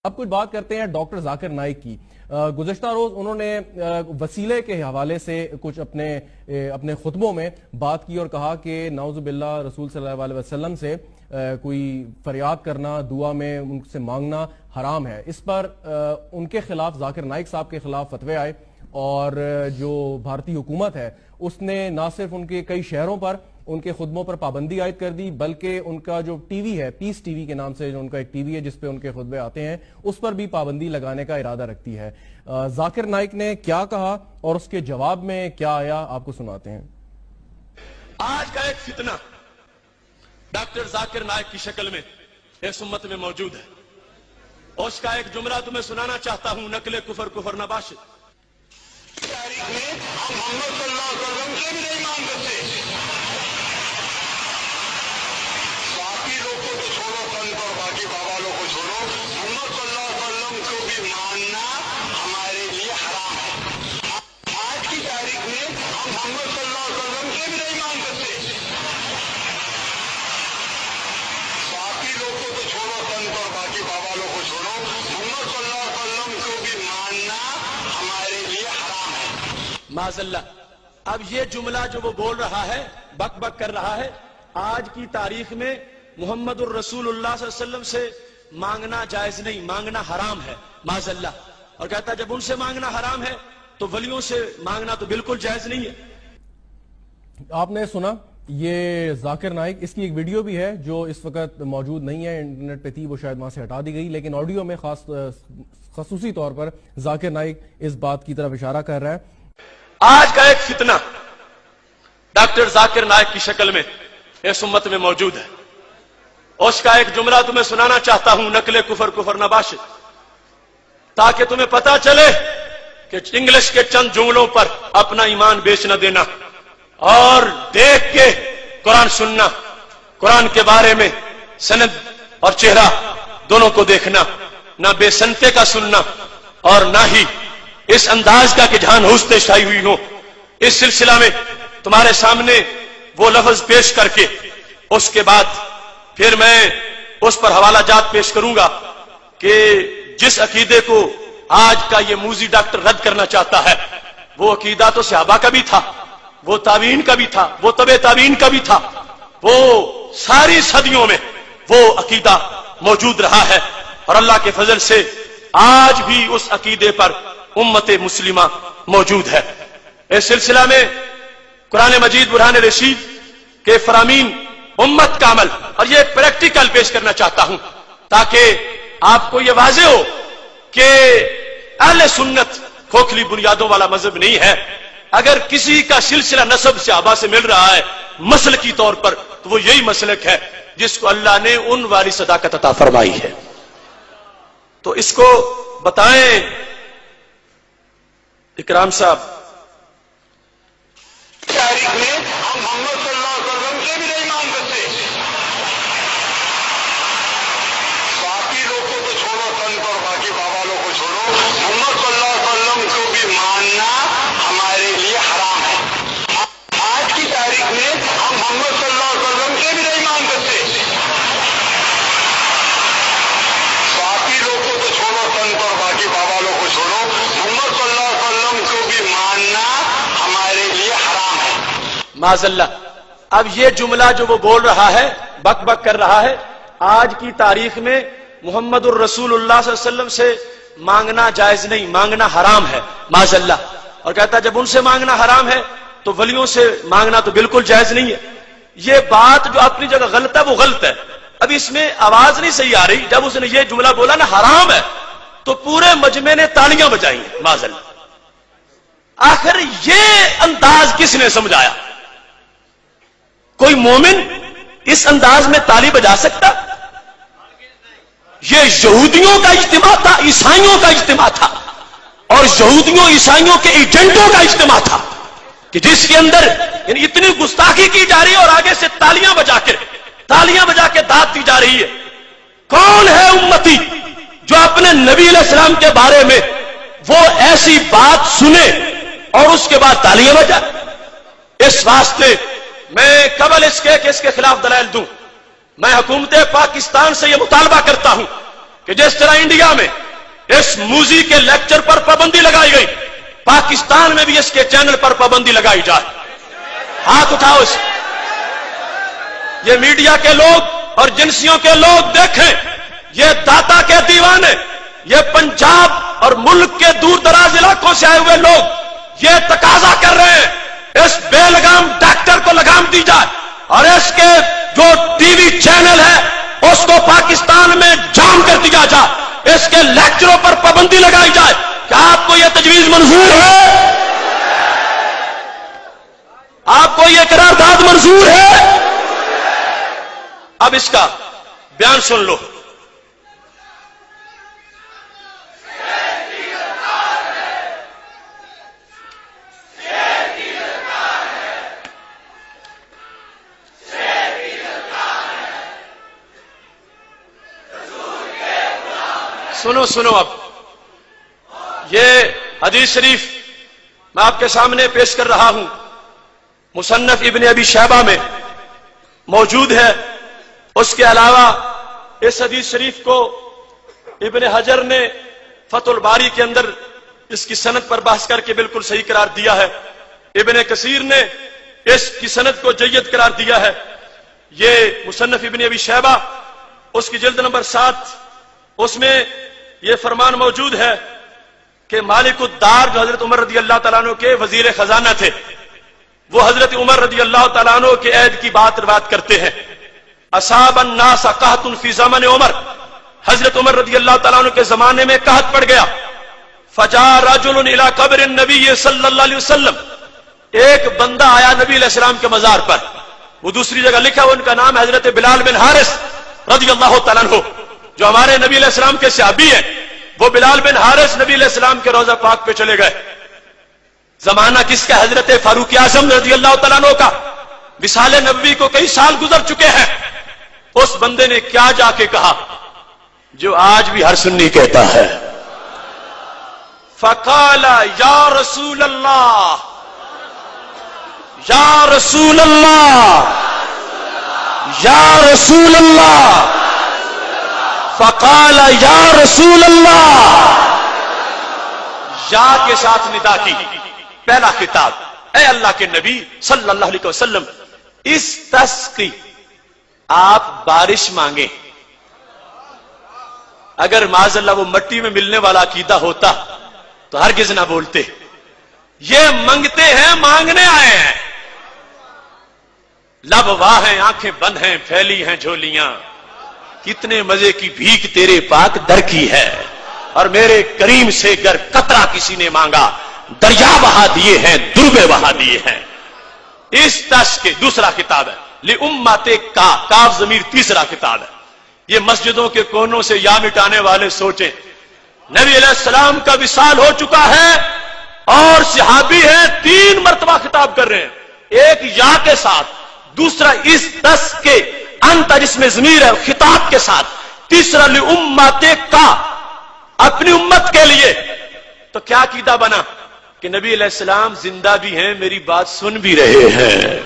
اب کچھ بات کرتے ہیں ڈاکٹر ذاکر نائک کی۔ گزشتہ روز انہوں نے وسیلے کے حوالے سے کچھ اپنے خطبوں میں بات کی اور کہا کہ نعوذ باللہ رسول صلی اللہ علیہ وسلم سے کوئی فریاد کرنا، دعا میں ان سے مانگنا حرام ہے۔ اس پر ان کے خلاف، ذاکر نائک صاحب کے خلاف فتوے آئے اور جو بھارتی حکومت ہے اس نے نہ صرف ان کے کئی شہروں پر ان کے خطبوں پر پابندی عائد کر دی، بلکہ ان کا جو ٹی وی ہے، پیس ٹی وی کے نام سے جو ان کا ایک ٹی وی ہے جس پہ ان کے خطبے آتے ہیں، اس پر بھی پابندی لگانے کا ارادہ رکھتی ہے۔ ذاکر نائک نے کیا کہا اور اس کے جواب میں کیا آیا، آپ کو سناتے ہیں۔ آج کا ایک فتنہ ڈاکٹر ذاکر نائک کی شکل میں اس امت میں موجود ہے، اور اس کا ایک جملہ تمہیں سنانا چاہتا ہوں، نقل کفر کفر نہ باشد۔ تاریخ میں ہم محمد صلی اللہ علیہ وسلم سے بھی نہیں مان سکتے، باقی لوگ کو تو چھوڑو، سنت اور باقی بابا لوگ کو چھوڑو، محمد صلی اللہ علیہ وسلم کو بھی ماننا ہمارے لیے حرام ہے۔ آج کی تاریخ میں ہم محمد صلی اللہ علیہ وسلم سے بھی نہیں مان سکتے، باقی لوگ کو تو چھوڑو، سنت اور باقی بابا لوگ کو چھوڑو، محمد صلی اللہ علیہ وسلم کو بھی ماننا ہمارے لیے حرام ہے۔ معاذ اللہ، اب یہ جملہ جو وہ بول رہا ہے، بک بک کر رہا ہے، آج کی تاریخ میں محمد الرسول اللہ صلی اللہ علیہ وسلم سے مانگنا جائز نہیں، مانگنا حرام ہے، معاذ اللہ۔ اور کہتا ہے جب ان سے مانگنا حرام ہے تو ولیوں سے مانگنا تو بالکل جائز نہیں ہے۔ آپ نے سنا یہ ذاکر نائک، اس کی ایک ویڈیو بھی ہے جو اس وقت موجود نہیں ہے، انٹرنیٹ پہ تھی، وہ شاید وہاں سے ہٹا دی گئی، لیکن آڈیو میں خصوصی طور پر ذاکر نائک اس بات کی طرف اشارہ کر رہا ہے۔ آج کا ایک فتنہ ڈاکٹر ذاکر نائک کی شکل میں اس امت میں موجود ہے، اور اس کا ایک جملہ تمہیں سنانا چاہتا ہوں، نقل کفر کفر نہ باشد، تاکہ تمہیں پتا چلے کہ انگلش کے چند جملوں پر اپنا ایمان بیچ نہ دینا، اور دیکھ کے قرآن سننا، قرآن کے بارے میں سند اور چہرہ دونوں کو دیکھنا، نہ بے سنتے کا سننا اور نہ ہی اس انداز کا کہ جہاں ہوستے شائی ہوئی ہو۔ اس سلسلہ میں تمہارے سامنے وہ لفظ پیش کر کے اس کے بعد پھر میں اس پر حوالہ جات پیش کروں گا کہ جس عقیدے کو آج کا یہ موذی ڈاکٹر رد کرنا چاہتا ہے، وہ عقیدہ تو صحابہ کا بھی تھا، وہ تابعین کا بھی تھا، وہ تبع تابعین کا بھی تھا، وہ ساری صدیوں میں وہ عقیدہ موجود رہا ہے، اور اللہ کے فضل سے آج بھی اس عقیدے پر امت مسلمہ موجود ہے۔ اس سلسلہ میں قرآن مجید برہان رشید کے فرامین امت کا عمل، اور یہ پریکٹیکل پیش کرنا چاہتا ہوں تاکہ آپ کو یہ واضح ہو کہ اہل سنت کھوکھلی بنیادوں والا مذہب نہیں ہے۔ اگر کسی کا سلسلہ نسب سے آبا سے مل رہا ہے مسلکی طور پر، تو وہ یہی مسلک ہے جس کو اللہ نے ان والی صداقت عطا فرمائی ہے۔ تو اس کو بتائیں اکرام صاحب۔ تاریخ میں ہم محمد صلی اللہ علیہ وسلم سے بھی نہیں مان سکتے، باقی لوگ کو تو چھوڑو، سنت اور باقی بابا لوگ کو چھوڑو، محمد صلی اللہ علیہ وسلم کو بھی ماننا ہمارے لیے حرام ہے۔ آج کی تاریخ میں ہم محمد صلی اللہ علیہ وسلم سے بھی نہیں مان سکتے، باقی لوگ کو تو چھوڑو، سنت اور باقی بابا لوگ کو چھوڑو، محمد صلی اللہ علیہ وسلم کو بھی ماننا ہمارے لیے حرام ہے۔ معاذ اللہ، اب یہ جملہ جو وہ بول رہا ہے، بک بک کر رہا ہے، آج کی تاریخ میں محمد الرسول اللہ صلی اللہ علیہ وسلم سے مانگنا جائز نہیں، مانگنا حرام ہے، معاذ اللہ۔ اور کہتا ہے جب ان سے مانگنا حرام ہے تو ولیوں سے مانگنا تو بالکل جائز نہیں ہے۔ یہ بات جو اپنی جگہ غلط ہے وہ غلط ہے، اب اس میں آواز نہیں صحیح آ رہی۔ جب اس نے یہ جملہ بولا نا حرام ہے تو پورے مجمع نے تالیاں بجائی ہیں، معاذ اللہ۔ آخر یہ انداز کس نے سمجھایا؟ کوئی مومن اس انداز میں تالی بجا سکتا؟ یہ یہودیوں کا اجتماع تھا، عیسائیوں کا اجتماع تھا، اور یہودیوں عیسائیوں کے ایجنٹوں کا اجتماع تھا کہ جس کے اندر یعنی اتنی گستاخی کی جا رہی ہے اور آگے سے تالیاں بجا کے داد دی جا رہی ہے۔ کون ہے امتی جو اپنے نبی علیہ السلام کے بارے میں وہ ایسی بات سنے اور اس کے بعد تالیاں بجائے؟ اس واسطے میں قبل اس کے کہ اس کے خلاف دلائل دوں، میں حکومت پاکستان سے یہ مطالبہ کرتا ہوں کہ جس طرح انڈیا میں اس موزی کے لیکچر پر پابندی لگائی گئی، پاکستان میں بھی اس کے چینل پر پابندی لگائی جائے. ہاتھ اٹھاؤ اس. یہ میڈیا کے لوگ اور جنسیوں کے لوگ دیکھیں، یہ داتا کے دیوانے، یہ پنجاب اور ملک کے دور دراز علاقوں سے آئے ہوئے لوگ یہ تقاضا کر رہے ہیں اس بے لگام ڈاکٹر کو لگام دی جائے اور اس کے جو ٹی وی چینل ہے اس کو پاکستان میں جام کر دیا جائے، اس کے لیکچروں پر پابندی لگائی جائے. کیا آپ کو یہ تجویز منظور ہے؟ آپ کو یہ قرارداد منظور ہے؟ اب اس کا بیان سن لو. سنو اب یہ حدیث شریف میں آپ کے سامنے پیش کر رہا ہوں، مصنف ابن ابی شیبہ میں موجود ہے. اس کے علاوہ اس حدیث شریف کو ابن حجر نے فتح الباری کے اندر اس کی سند پر بحث کر کے بالکل صحیح قرار دیا ہے. ابن کثیر نے اس کی سند کو جید قرار دیا ہے. یہ مصنف ابن ابی شیبہ اس کی جلد نمبر 7، اس میں یہ فرمان موجود ہے کہ مالک الدار جو حضرت عمر رضی اللہ تعالیٰ عنہ کے وزیر خزانہ تھے، وہ حضرت عمر رضی اللہ تعالیٰ عنہ کے عہد کی بات روایت کرتے ہیں. اصاب الناس قحط فی زمن عمر، حضرت عمر رضی اللہ تعالیٰ عنہ کے زمانے میں قحط پڑ گیا. فجاء رجل الى قبر النبی صلی اللہ علیہ وسلم، ایک بندہ آیا نبی علیہ السلام کے مزار پر. وہ دوسری جگہ لکھا ہے ان کا نام حضرت بلال بن حارث رضی اللہ تعالیٰ عنہ، جو ہمارے نبی علیہ السلام کے صحابی ہیں. وہ بلال بن حارث نبی علیہ السلام کے روضہ پاک پہ چلے گئے. زمانہ کس کا؟ حضرت فاروق اعظم رضی اللہ تعالیٰ عنہ کا. وصال نبوی کو کئی سال گزر چکے ہیں. اس بندے نے کیا جا کے کہا جو آج بھی ہر سنی کہتا ہے؟ فقال یا رسول اللہ، یا رسول اللہ، یا رسول اللہ. فقال یا رسول اللہ، یا کے ساتھ ندا کی. پہلا خطاب، اے اللہ کے نبی صلی اللہ علیہ وسلم، اس تسقی آپ بارش مانگیں. اگر معاذ اللہ وہ مٹی میں ملنے والا عقیدہ ہوتا تو ہرگز نہ بولتے. یہ منگتے ہیں، مانگنے آئے ہیں. لب واہ ہیں، آنکھیں بند ہیں، پھیلی ہیں جھولیاں. کتنے مزے کی بھیک تیرے پاک در کی ہے، اور میرے کریم سے گر قطرہ کسی نے مانگا دریا بہا دیے ہیں، دربے بہا دیے ہیں. اس تش کے دوسرا خطاب ہے لِأُمَّتِ کاف ضمیر تیسرا خطاب ہے. یہ مسجدوں کے کونوں سے یا مٹانے والے سوچیں، نبی علیہ السلام کا وصال ہو چکا ہے اور صحابی ہیں، 3 مرتبہ خطاب کر رہے ہیں. ایک یا کے ساتھ، دوسرا اس تس کے انت جس میں ضمیر ہے خطاب کے ساتھ، تیسرا لِأُمَّتِ کا اپنی امت کے لیے. تو کیا عقیدہ بنا کہ نبی علیہ السلام زندہ بھی ہیں، میری بات سن بھی رہے ہیں.